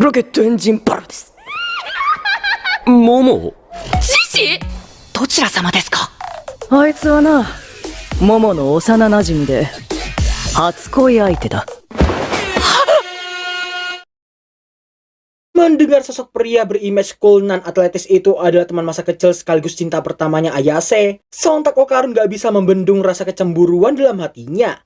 ロケットエンジンパラです。モモ、ジジ、どちら様ですか？あいつはな、モモの幼馴染で初恋相手だ。Mendengar sosok pria berimage cool nan atletis itu adalah teman masa kecil sekaligus cinta pertamanya Ayase, sontak Okarun gak bisa membendung rasa kecemburuan dalam hatinya.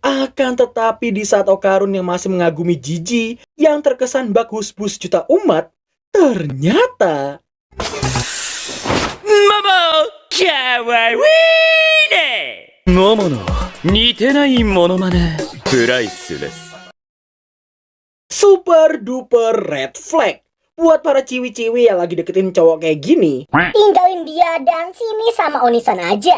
Akan tetapi di saat Okarun yang masih mengagumi Jiji yang terkesan bak husbus juta umat, ternyata... Momo, kawaii ne! Momo no nitenai monomane, priceless desu. Super duper red flag. Buat para ciwi-ciwi yang lagi deketin cowok kayak gini, tinggalin dia dan sini sama Onisan aja.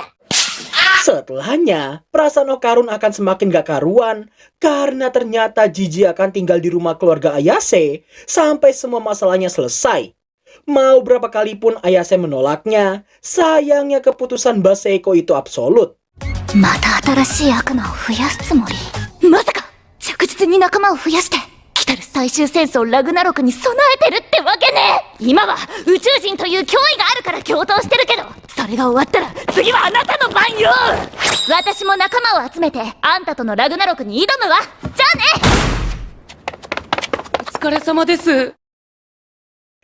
Setelahnya, perasaan Okarun akan semakin gak karuan karena ternyata Jiji akan tinggal di rumah keluarga Ayase sampai semua masalahnya selesai. Mau berapa kali pun Ayase menolaknya, sayangnya keputusan Baseiko itu absolut. また新しい悪魔を増やすつもり。まさか着実に仲間を増やして来たる最終戦争ラグナロクに備えてるってわけね。今は宇宙人という脅威があるから共闘してるけど、それが終わったら次はあなたの番よ。私も仲間を集めてあんたとのラグナロクに挑むわ。じゃあね。お疲れ様です。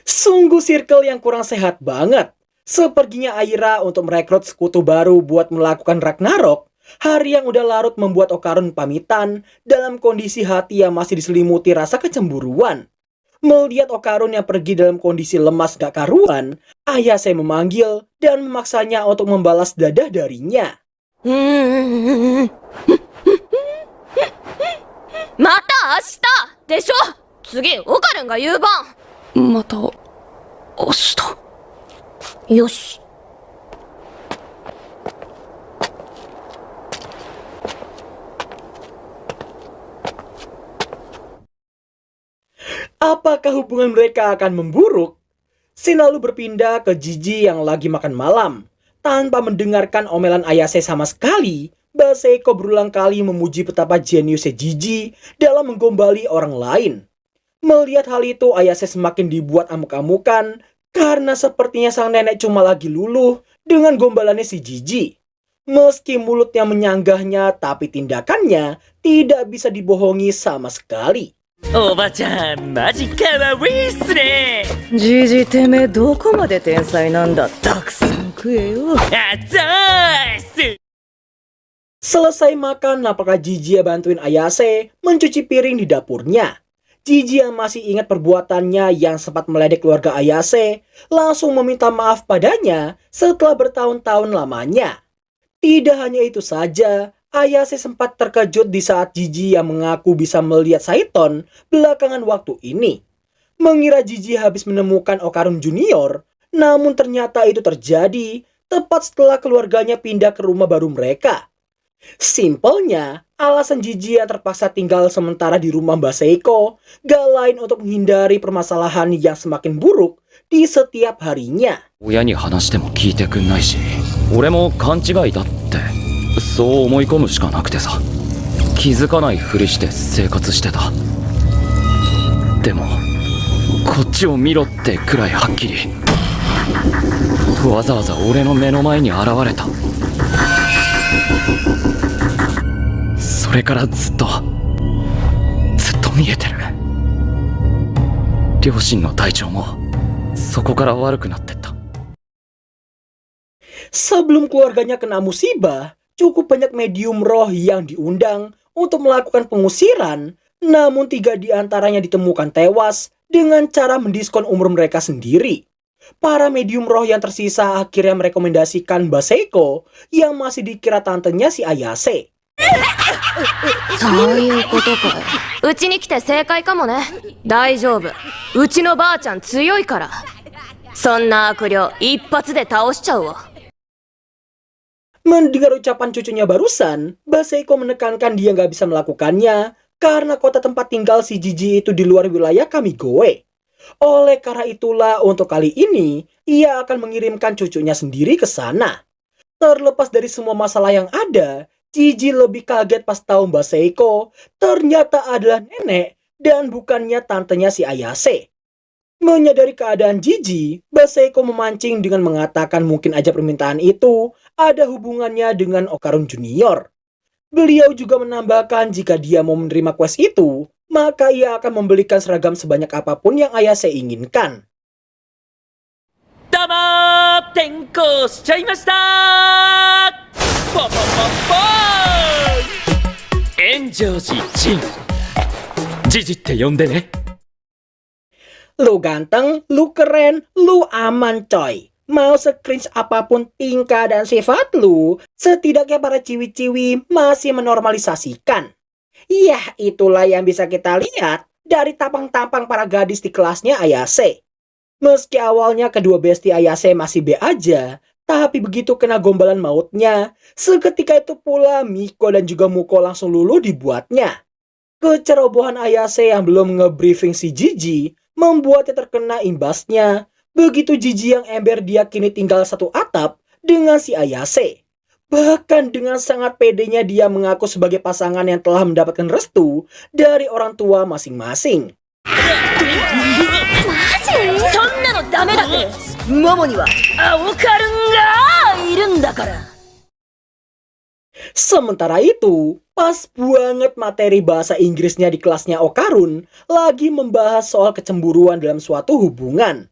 Sungguh circle yang kurang sehat banget. Seperginya Aira untuk merekrut sekutu baru buat melakukan Ragnarok, hari yang udah larut membuat Okarun pamitan dalam kondisi hati yang masih diselimuti rasa kecemburuan. Melihat Okarun yang pergi dalam kondisi lemas gak karuan, Ayase memanggil dan memaksanya untuk membalas dadah darinya. また明日でしょ。次オカルンが言う番。また明日。よし。 Apakah hubungan mereka akan memburuk? Shin lalu berpindah ke Jiji yang lagi makan malam. Tanpa mendengarkan omelan Ayase sama sekali, Baseiko berulang kali memuji betapa jeniusnya Jiji dalam menggombali orang lain. Melihat hal itu, Ayase semakin dibuat amuk-amukan karena sepertinya sang nenek cuma lagi luluh dengan gombalannya si Jiji. Meski mulutnya menyanggahnya, tapi tindakannya tidak bisa dibohongi sama sekali. おばちゃん、マジかわいいっすね。じじてめえどこまで天才なんだ。たくさん食えよ。あざーす。 Selesai makan, apakah Jiji bantuin Ayase mencuci piring di dapurnya. Jiji yang masih ingat perbuatannya yang sempat meledek keluarga Ayase langsung meminta maaf padanya setelah bertahun-tahun lamanya. Tidak hanya itu saja, Ayase sempat terkejut di saat Jiji yang mengaku bisa melihat Saiton belakangan waktu ini. Mengira Jiji habis menemukan Okarun Junior, namun ternyata itu terjadi tepat setelah keluarganya pindah ke rumah baru mereka. Simpelnya, alasan Jiji yang terpaksa tinggal sementara di rumah Baseiko gak lain untuk menghindari permasalahan yang semakin buruk di setiap harinya. 親に話しても聞いてくんないし、俺も勘違いだって。そう思い込むしかなくてさ、気づかないふりして生活してた。でもこっちを見ろってくらいはっきり、わざわざ俺の目の前に現れた。それからずっと見えてる。両親の体調もそこから悪くなってった。 Sebelum keluarganya kena musibah, cukup banyak medium roh yang diundang untuk melakukan pengusiran, namun 3 di antaranya ditemukan tewas dengan cara mendiskon umur mereka sendiri. Para medium roh yang tersisa akhirnya merekomendasikan Baseiko yang masih dikira tantenya si Ayase. そういうことか。うちに来て正解かもね。大丈夫。うちのばあちゃん強いから。そんな悪霊一発で倒しちゃうわ。 Mendengar ucapan cucunya barusan, Baseiko menekankan dia nggak bisa melakukannya karena kota tempat tinggal si Jiji itu di luar wilayah Kamigoe. Oleh karena itulah untuk kali ini, ia akan mengirimkan cucunya sendiri ke sana. Terlepas dari semua masalah yang ada, Jiji lebih kaget pas tahu Baseiko ternyata adalah nenek dan bukannya tantenya si Ayase. Menyadari keadaan Jiji, Baseko memancing dengan mengatakan mungkin aja permintaan itu ada hubungannya dengan Okarun Junior. Beliau juga menambahkan jika dia mau menerima quest itu, maka ia akan membelikan seragam sebanyak apapun yang Ayase inginkan. どうもー転校しちゃいましたーポポポポーン炎上寺ジンジジって呼んでね Lu ganteng, lu keren, lu aman coy. Mau se-cringe apapun tingkah dan sifat lu, setidaknya para ciwi-ciwi masih menormalisasikan. Yah, itulah yang bisa kita lihat dari tampang-tampang para gadis di kelasnya Ayase. Meski awalnya kedua besti Ayase masih B aja, tapi begitu kena gombalan mautnya, seketika itu pula Miko dan juga Muko langsung luluh dibuatnya. Kecerobohan Ayase yang belum nge-briefing si Jiji membuatnya terkena imbasnya. Begitu Jiji yang ember diyakini tinggal satu atap dengan si Ayase. Bahkan dengan sangat pedenya dia mengaku sebagai pasangan yang telah mendapatkan restu dari orang tua masing-masing. そんなのダメだぜ。モモには青カルンがいるんだから。 Sementara itu, pas banget materi bahasa Inggrisnya di kelasnya Okarun lagi membahas soal kecemburuan dalam suatu hubungan.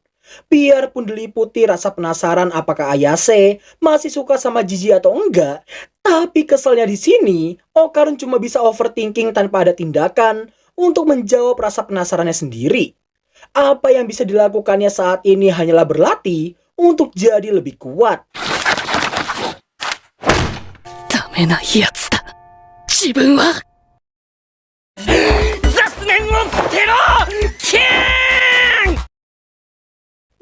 Biarpun diliputi rasa penasaran apakah Ayase masih suka sama Jiji atau enggak, tapi keselnya di sini Okarun cuma bisa overthinking tanpa ada tindakan untuk menjawab rasa penasarannya sendiri. Apa yang bisa dilakukannya saat ini hanyalah berlatih untuk jadi lebih kuat. ダメなやつだ。自分は。雑念を捨てろキーン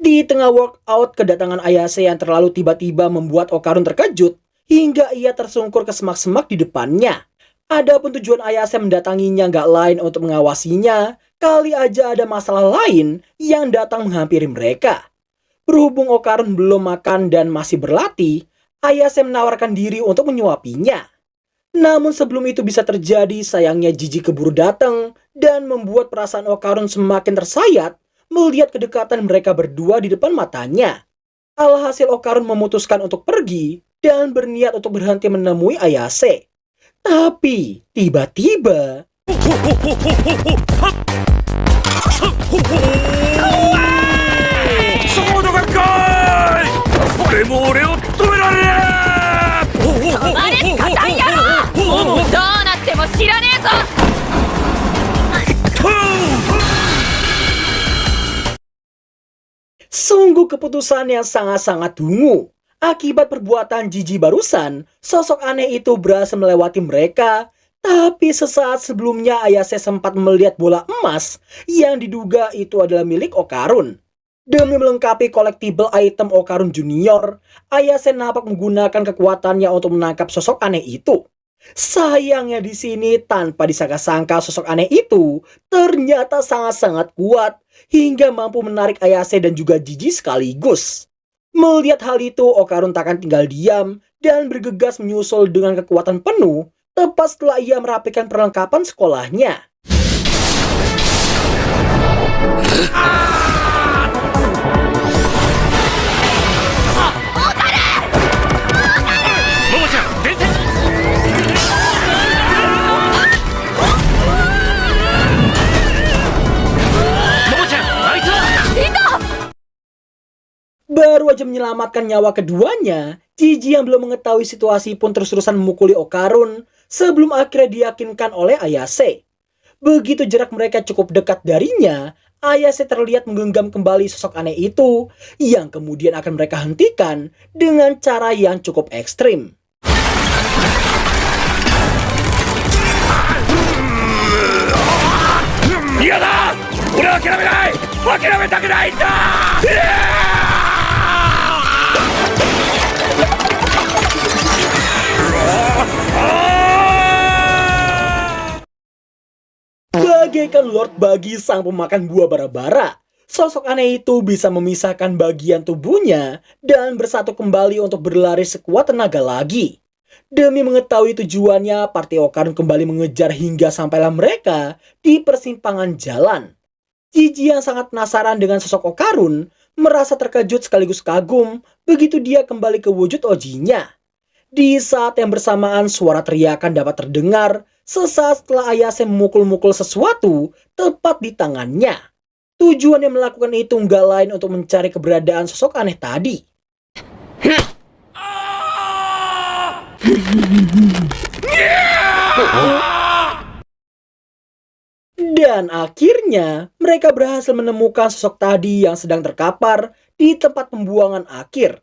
Di tengah workout, kedatangan Ayase yang terlalu tiba-tiba membuat Okarun terkejut hingga ia tersungkur ke semak-semak di depannya. Adapun tujuan Ayase mendatanginya nggak lain untuk mengawasinya, kali aja ada masalah lain yang datang menghampiri mereka. Berhubung Okarun belum makan dan masih berlatih, Ayase menawarkan diri untuk menyuapinya. Namun sebelum itu bisa terjadi, sayangnya Jiji keburu datang dan membuat perasaan Okarun semakin tersayat melihat kedekatan mereka berdua di depan matanya. Alhasil Okarun memutuskan untuk pergi dan berniat untuk berhenti menemui Ayase. Tapi tiba-tiba ソードが来いでも俺を止められねえ止まれスカタン野郎どうなっても知らねえぞ Sungguh keputusan yang sangat-sangat dungu. Akibat perbuatan Jiji barusan, sosok aneh itu berhasil melewati mereka. Tapi sesaat sebelumnya Ayase sempat melihat bola emas yang diduga itu adalah milik Okarun. Demi melengkapi collectible item Okarun Junior, Ayase nampak menggunakan kekuatannya untuk menangkap sosok aneh itu. Sayangnya di sini tanpa disangka-sangka sosok aneh itu ternyata sangat-sangat kuat hingga mampu menarik Ayase dan juga Jiji sekaligus. Melihat hal itu, Okarun takkan tinggal diam dan bergegas menyusul dengan kekuatan penuh tepat setelah ia merapikan perlengkapan sekolahnya. Baru aja menyelamatkan nyawa keduanya, Jiji yang belum mengetahui situasi pun terus-terusan memukuli Okarun sebelum akhirnya diyakinkan oleh Ayase. Begitu jarak mereka cukup dekat darinya, Ayase terlihat menggenggam kembali sosok aneh itu yang kemudian akan mereka hentikan dengan cara yang cukup ekstrim. Iya dah! Udah諦めない! 諦めたくないんだ! Bagaikan Lord Bagi sang pemakan buah bara-bara, sosok aneh itu bisa memisahkan bagian tubuhnya dan bersatu kembali untuk berlari sekuat tenaga lagi. Demi mengetahui tujuannya, partai Okarun kembali mengejar hingga sampailah mereka di persimpangan jalan. Jiji yang sangat penasaran dengan sosok Okarun merasa terkejut sekaligus kagum begitu dia kembali ke wujud Ojinya. Di saat yang bersamaan suara teriakan dapat terdengar sesaat setelah Ayase memukul-mukul sesuatu tepat di tangannya. Tujuannya melakukan itu nggak lain untuk mencari keberadaan sosok aneh tadi. Dan akhirnya mereka berhasil menemukan sosok tadi yang sedang terkapar di tempat pembuangan akhir.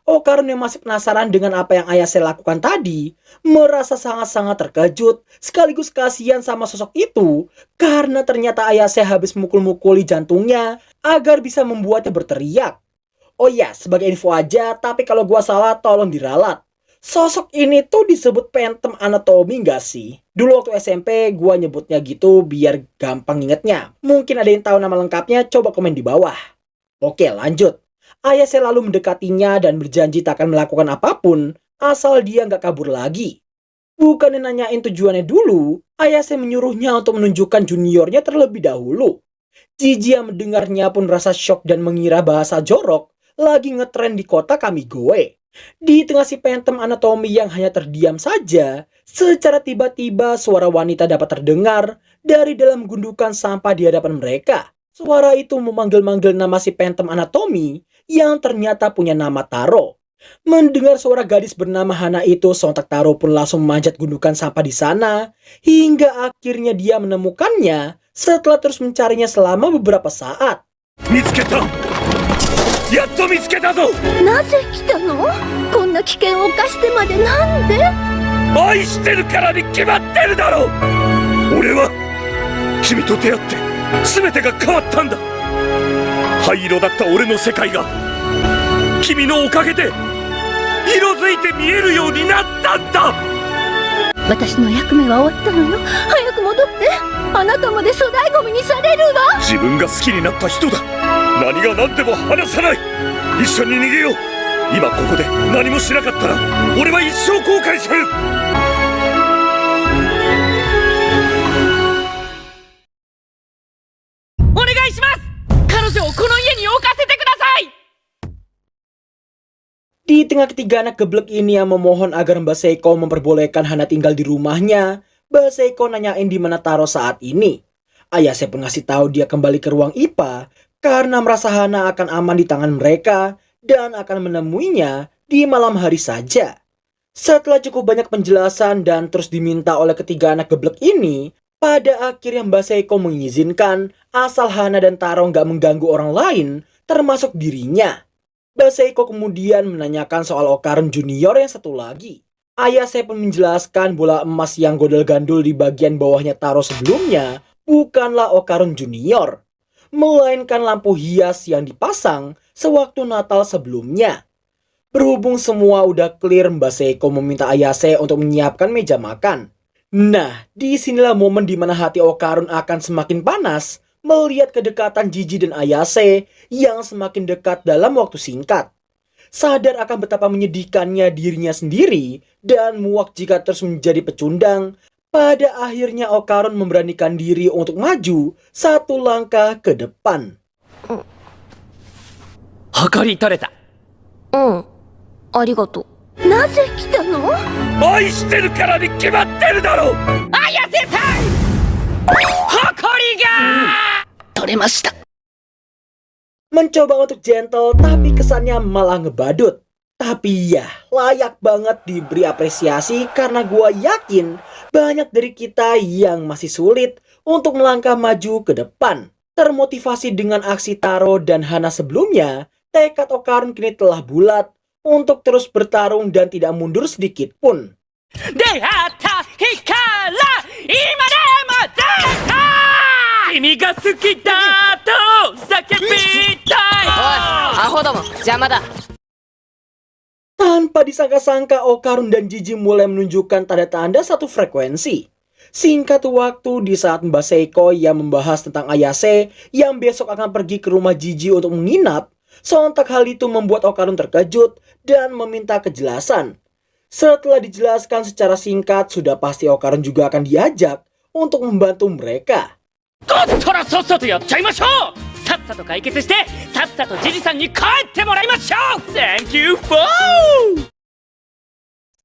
Okarun yang masih penasaran dengan apa yang Ayase lakukan tadi merasa sangat-sangat terkejut sekaligus kasihan sama sosok itu karena ternyata Ayase habis mukul-mukuli jantungnya agar bisa membuatnya berteriak. Oh ya, sebagai info aja, tapi kalau gua salah tolong diralat. Sosok ini tuh disebut Phantom Anatomy gak sih? Dulu waktu SMP gua nyebutnya gitu biar gampang ingetnya. Mungkin ada yang tahu nama lengkapnya, coba komen di bawah. Oke, lanjut. Ayase lalu mendekatinya dan berjanji tak akan melakukan apapun asal dia gak kabur lagi. Bukannya nanyain tujuannya dulu, Ayase menyuruhnya untuk menunjukkan juniornya terlebih dahulu. Jiji yang mendengarnya pun rasa shock dan mengira bahasa jorok lagi ngetren di kota Kamigoe. Di tengah si Phantom Anatomy yang hanya terdiam saja, secara tiba-tiba suara wanita dapat terdengar dari dalam gundukan sampah di hadapan mereka. Suara itu memanggil-manggil nama si Phantom Anatomy yang ternyata punya nama Taro. Mendengar suara gadis bernama Hana itu, sontak Taro pun langsung memanjat gundukan sampah di sana hingga akhirnya dia menemukannya setelah terus mencarinya selama beberapa saat. Mitsuketa! Yatto mitsuketa zo! なぜ来たの？こんな危険を冒してまでなんで？愛してるからに決まってるだろう！俺は君と出会って全てが変わったんだ。灰色だった俺の世界が君のおかげで色づいて見えるようになったんだ。私の役目は終わったのよ。早く戻って。あなたまで粗大ゴミにされるわ。自分が好きになった人だ。何が何でも離さない。一緒に逃げよう。今ここで何もしなかったら俺は一生後悔する。お願いします。彼女をこの家に置かせてください。 Di tengah ketiga anak geblek ini yang memohon agar Mbak Seiko memperbolehkan Hana tinggal di rumahnya, Mbak Seiko nanyain di mana Taro saat ini. Ayase pun ngasih tahu dia kembali ke ruang IPA karena merasa Hana akan aman di tangan mereka dan akan menemuinya di malam hari saja. Setelah cukup banyak penjelasan dan terus diminta oleh ketiga anak geblek ini, pada akhirnya Mbak Seiko mengizinkan asal Hana dan Taro nggak mengganggu orang lain, termasuk dirinya. Mbak Seiko kemudian menanyakan soal Okarun Junior yang satu lagi. Ayase pun menjelaskan bola emas yang gondol-gandul di bagian bawahnya Taro sebelumnya bukanlah Okarun Junior, melainkan lampu hias yang dipasang sewaktu Natal sebelumnya. Berhubung semua udah clear, Mbak Seiko meminta Ayase untuk menyiapkan meja makan. Nah, disinilah momen dimana hati Okarun akan semakin panas melihat kedekatan Jiji dan Ayase yang semakin dekat dalam waktu singkat. Sadar akan betapa menyedihkannya dirinya sendiri dan muak jika terus menjadi pecundang, pada akhirnya Okarun memberanikan diri untuk maju satu langkah ke depan. 測り垂れた。うんありがとう。なぜ来たの？愛してるからに決まってるだろう。綾瀬さん誇りが、取れました。 Mencoba untuk gentle tapi kesannya malah ngebadut. Tapi ya, layak banget diberi apresiasi karena gua yakin banyak dari kita yang masih sulit untuk melangkah maju ke depan. Termotivasi dengan aksi Taro dan Hana sebelumnya, tekad Okarun kini telah bulat untuk terus bertarung dan tidak mundur sedikit pun. 出会った日から今でもずっと君が好きだと叫びたい。おいアホども邪魔だ。 Tanpa disangka-sangka Okarun dan Jiji mulai menunjukkan tanda-tanda satu frekuensi. Singkat waktu di saat Mbak Seiko yang membahas tentang Ayase yang besok akan pergi ke rumah Jiji untuk menginap, sontak hal itu membuat Okarun terkejut dan meminta kejelasan. Setelah dijelaskan secara singkat, sudah pasti Okarun juga akan diajak untuk membantu mereka. とったらさっさとやっちゃいましょう。さっさと解決してさっさとジジさんに帰ってもらいましょう。 Thank you for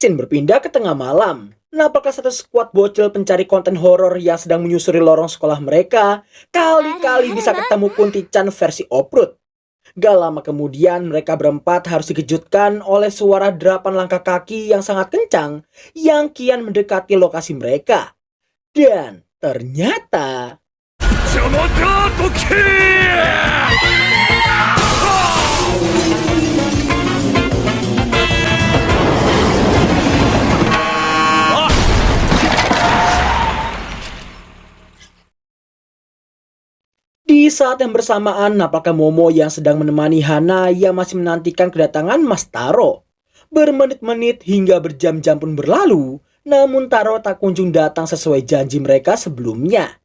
Scene berpindah ke tengah malam. Nampaknya satu skuad bocil pencari konten horor yang sedang menyusuri lorong sekolah mereka kali-kali bisa ketemu Kunti-chan versi oprut. Gak lama kemudian mereka berempat harus dikejutkan oleh suara derapan langkah kaki yang sangat kencang yang kian mendekati lokasi mereka. Dan ternyata 邪魔だドキー Di saat yang bersamaan, nampaknya Momo yang sedang menemani Hana yang masih menantikan kedatangan Mas Taro. Bermenit-menit hingga berjam-jam pun berlalu, namun Taro tak kunjung datang sesuai janji mereka sebelumnya.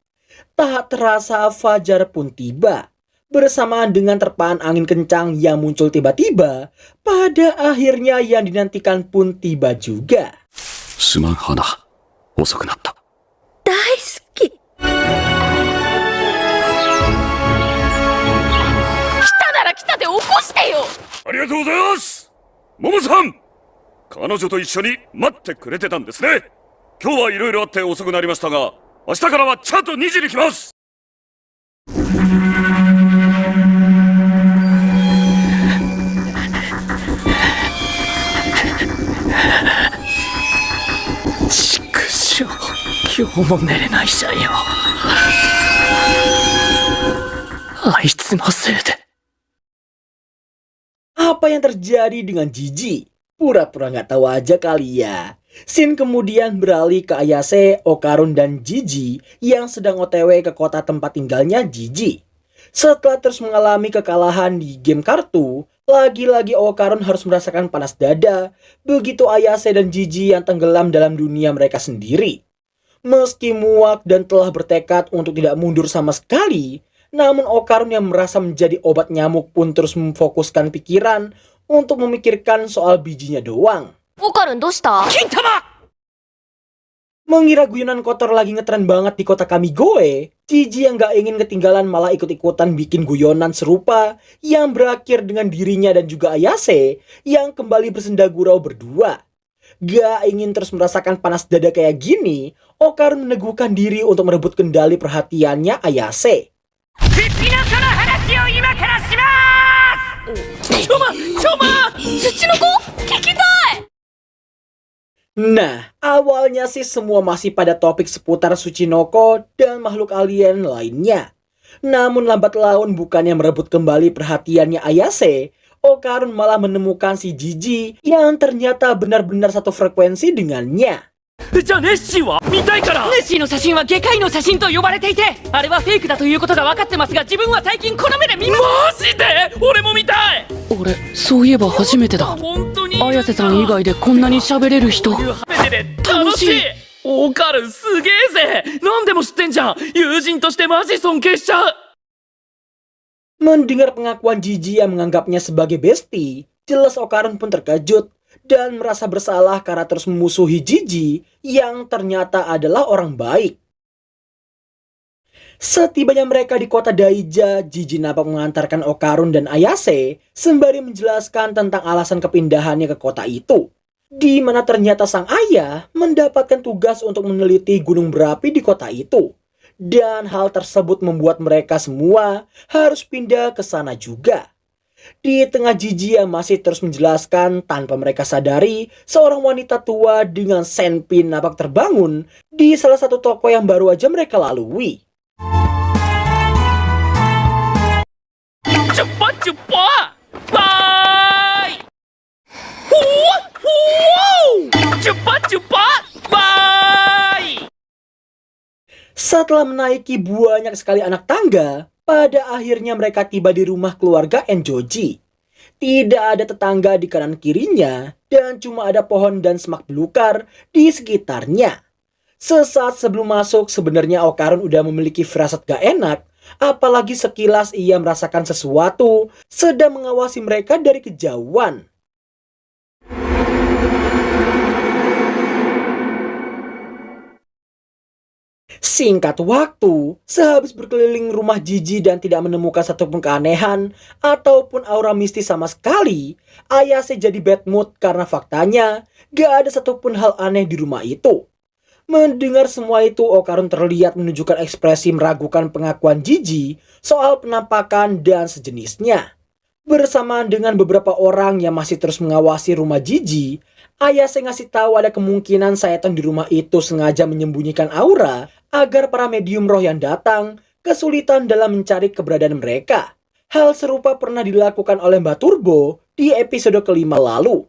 Tak terasa fajar pun tiba. Bersamaan dengan terpaan angin kencang yang muncul tiba-tiba, pada akhirnya yang dinantikan pun tiba juga. すまん花遅くなった。大好き。来たなら来たで起こしてよ。ありがとうございます。モモさん、彼女と一緒に待ってくれてたんですね。今日はいろいろあって遅くなりましたが、明日からはちゃんと2時に来ます。 畜生、今日も寝れないじゃんよ。あいつのせいで。 Apa yang terjadi dengan Jiji? Pura-pura nggak tahu aja kali ya. Scene kemudian beralih ke Ayase, Okarun, dan Jiji yang sedang OTW ke kota tempat tinggalnya Jiji. Setelah terus mengalami kekalahan di game kartu, lagi-lagi Okarun harus merasakan panas dada, begitu Ayase dan Jiji yang tenggelam dalam dunia mereka sendiri. Meski muak dan telah bertekad untuk tidak mundur sama sekali, namun Okarun yang merasa menjadi obat nyamuk pun terus memfokuskan pikiran untuk memikirkan soal bijinya doang. オカルンどうした？ 金玉。 Mengira guyonan kotor lagi ngetren banget di kota Kamigoe, Jiji yang gak ingin ketinggalan malah ikut-ikutan bikin guyonan serupa yang berakhir dengan dirinya dan juga Ayase yang kembali bersenda gurau berdua. Gak ingin terus merasakan panas dada kayak gini, Okarun meneguhkan diri untuk merebut kendali perhatiannya Ayase. 土の子の話を今からしまーす。ちょま土の子聞きたい。 Nah, awalnya sih semua masih pada topik seputar Tsuchinoko dan makhluk alien lainnya. Namun lambat laun bukannya merebut kembali perhatiannya Ayase, Okarun malah menemukan si Jiji yang ternyata benar-benar satu frekuensi dengannya. じゃあネッシーは見たいから。ネッシーの写真は外科医の写真と呼ばれていて、あれはフェイクだということが分かってますが、自分は最近この目で見ま。マジで？俺も見たい。俺そういえば初めてだ。本当に。綾瀬さん以外でこんなに喋れる人。楽しい。オカルンすげえぜ。何でも知ってんじゃん。友人としてマジ尊敬しちゃう。 Mendengar pengakuan Jiji yang menganggapnya sebagai bestie, jelas Okarun pun terkejut dan merasa bersalah karena terus memusuhi Jiji yang ternyata adalah orang baik. Setibanya mereka di kota Daija, Jiji nampak mengantarkan Okarun dan Ayase sembari menjelaskan tentang alasan kepindahannya ke kota itu, di mana ternyata sang ayah mendapatkan tugas untuk meneliti gunung berapi di kota itu. Dan hal tersebut membuat mereka semua harus pindah ke sana juga. Di tengah Jiji yang masih terus menjelaskan, tanpa mereka sadari, seorang wanita tua dengan senpin nampak terbangun di salah satu toko yang baru aja mereka lalui. Cepat, bye. Cepat, bye. Setelah menaiki banyak sekali anak tangga, pada akhirnya mereka tiba di rumah keluarga Enjoji. Tidak ada tetangga di kanan kirinya, dan cuma ada pohon dan semak belukar di sekitarnya. Sesaat sebelum masuk, sebenarnya Okarun udah memiliki firasat gak enak, apalagi sekilas ia merasakan sesuatu sedang mengawasi mereka dari kejauhan. Singkat waktu, sehabis berkeliling rumah Jiji dan tidak menemukan satupun keanehan ataupun aura mistis sama sekali, Ayase jadi bad mood karena faktanya gak ada satupun hal aneh di rumah itu. Mendengar semua itu, Okarun terlihat menunjukkan ekspresi meragukan pengakuan Jiji soal penampakan dan sejenisnya. Bersamaan dengan beberapa orang yang masih terus mengawasi rumah Jiji, Ayase ngasih tahu ada kemungkinan Saeton di rumah itu sengaja menyembunyikan aura agar para medium roh yang datang kesulitan dalam mencari keberadaan mereka. Hal serupa pernah dilakukan oleh Mbak Turbo di episode kelima lalu.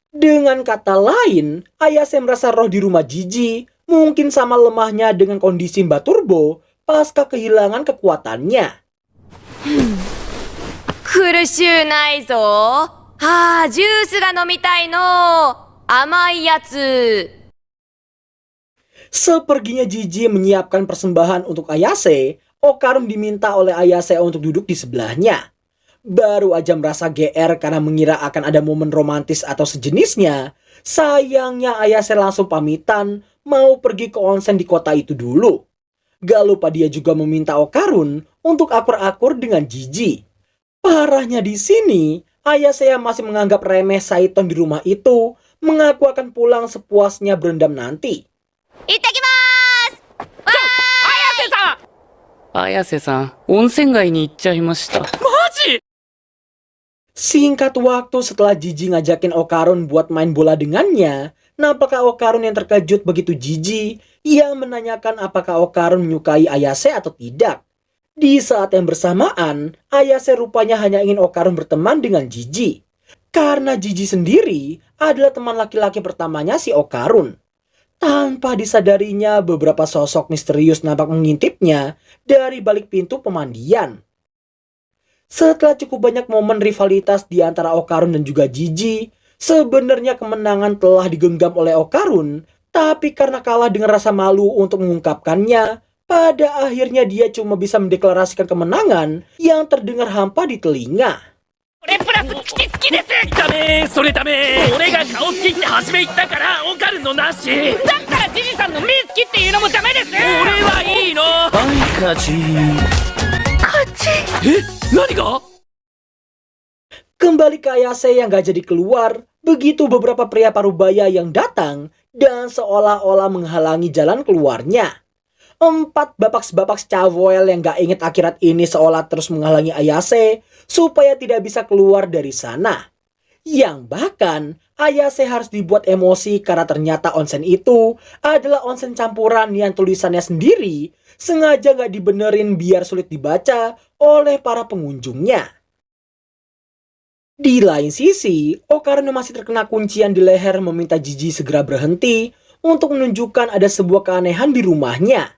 Dengan kata lain, Ayase merasa roh di rumah Jiji mungkin sama lemahnya dengan kondisi Mbak Turbo pasca kehilangan kekuatannya. 苦しゅうないぞ。ジュースが飲みたいの。甘いやつ。 Seperginya Jiji menyiapkan persembahan untuk Ayase, Okarun diminta oleh Ayase untuk duduk di sebelahnya. Baru aja merasa GR karena mengira akan ada momen romantis atau sejenisnya, sayangnya Ayase langsung pamitan mau pergi ke onsen di kota itu dulu. Gak lupa dia juga meminta Okarun untuk akur-akur dengan Jiji. Parahnya di sini, Ayase yang masih menganggap remeh Saeton di rumah itu mengaku akan pulang sepuasnya berendam nanti. 行ってきまーす。綾瀬さん、温泉街に行っちゃいました。 Singkat waktu setelah Jiji ngajakin Okarun buat main bola dengannya, nampaknya Okarun yang terkejut begitu Jiji yang menanyakan apakah Okarun menyukai Ayase atau tidak. Di saat yang bersamaan, Ayase rupanya hanya ingin Okarun berteman dengan Jiji. Karena Jiji sendiri adalah teman laki-laki pertamanya si Okarun. Tanpa disadarinya, beberapa sosok misterius nampak mengintipnya dari balik pintu pemandian. Setelah cukup banyak momen rivalitas di antara Okarun dan juga Jiji, sebenarnya kemenangan telah digenggam oleh Okarun, tapi karena kalah dengan rasa malu untuk mengungkapkannya, pada akhirnya dia cuma bisa mendeklarasikan kemenangan yang terdengar hampa di telinga. 俺プラスキテ好きですダメそれダメ俺が顔好きって初め言ったからオカルのなしだったらジジさんの目好きっていうのもダメです俺はいいの何が Kembali ke Ayase yang gak jadi keluar, begitu beberapa pria parubaya yang datang dan seolah-olah menghalangi jalan keluarnya. 4 bapak-bapak cawel yang gak inget akhirat ini seolah terus menghalangi Ayase supaya tidak bisa keluar dari sana. Yang bahkan Ayase harus dibuat emosi karena ternyata onsen itu adalah onsen campuran yang tulisannya sendiri sengaja gak dibenerin biar sulit dibaca oleh para pengunjungnya. Di lain sisi, Okarun masih terkena kuncian di leher meminta Jiji segera berhenti untuk menunjukkan ada sebuah keanehan di rumahnya.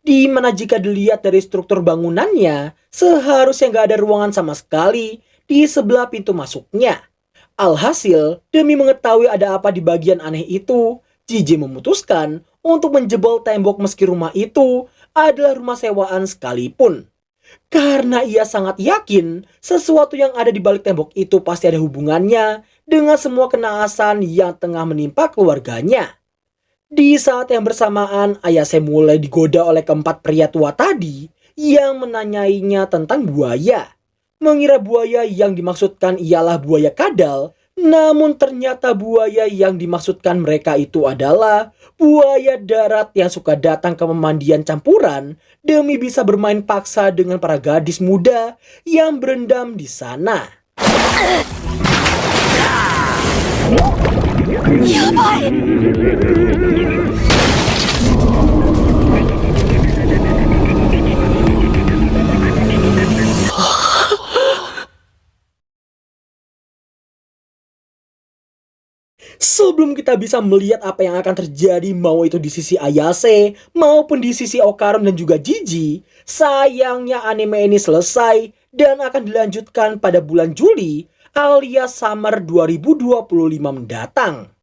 Di mana jika dilihat dari struktur bangunannya, seharusnya nggak ada ruangan sama sekali di sebelah pintu masuknya. Alhasil, demi mengetahui ada apa di bagian aneh itu, Jiji memutuskan untuk menjebol tembok meski rumah itu adalah rumah sewaan sekalipun. Karena ia sangat yakin sesuatu yang ada di balik tembok itu pasti ada hubungannya dengan semua kenaasan yang tengah menimpa keluarganya. Di saat yang bersamaan, Ayase mulai digoda oleh keempat pria tua tadi yang menanyainya tentang buaya. Mengira buaya yang dimaksudkan ialah buaya kadal, namun ternyata buaya yang dimaksudkan mereka itu adalah buaya darat yang suka datang ke pemandian campuran demi bisa bermain paksa dengan para gadis muda yang berendam di sana. Sebelum kita bisa melihat apa yang akan terjadi mau itu di sisi Ayase maupun di sisi Okarun dan juga Jiji, sayangnya anime ini selesai dan akan dilanjutkan pada bulan Juli alias Summer 2025 mendatang.